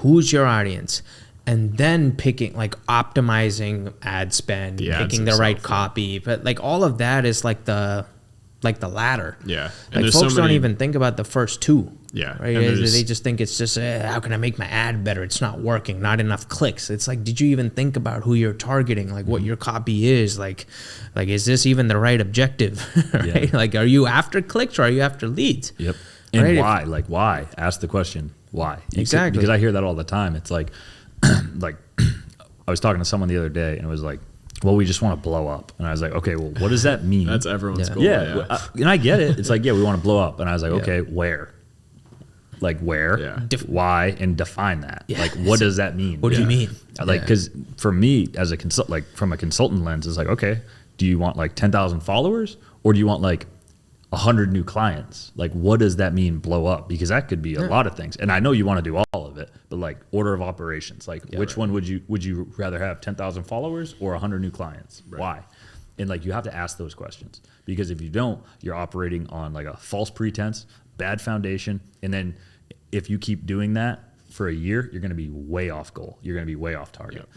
who's your audience, and then picking, like, optimizing ad spend, picking the right copy. But like all of that is like the ladder. Yeah. And like folks don't even think about the first two. Yeah. Right. They just think it's just, how can I make my ad better? It's not working. Not enough clicks. It's like, did you even think about who you're targeting? Like what your copy is? Like, is this even the right objective? Right. Yeah. Like, are you after clicks or are you after leads? Yep. And right? Why? Ask the question. Why? Exactly. Because I hear that all the time. It's like, like I was talking to someone the other day and it was like, well, we just want to blow up. And I was like, okay, well, what does that mean? That's everyone's goal. Yeah. And I get it. It's like, yeah, we want to blow up. And I was like, okay, where? Like where? Yeah. Why? And define that. Yeah. Like, what does that mean? What do you mean? Like, because for me as a like from a consultant lens, it's like, okay, do you want like 10,000 followers or do you want like 100 new clients? Like, what does that mean, blow up? Because that could be a lot of things. And I know you want to do all of it, but like order of operations, like which one would you rather have, 10,000 followers or 100 new clients? Right. Why? And like, you have to ask those questions, because if you don't, you're operating on like a false pretense, bad foundation. And then if you keep doing that for a year, you're going to be way off goal. You're going to be way off target. Yep.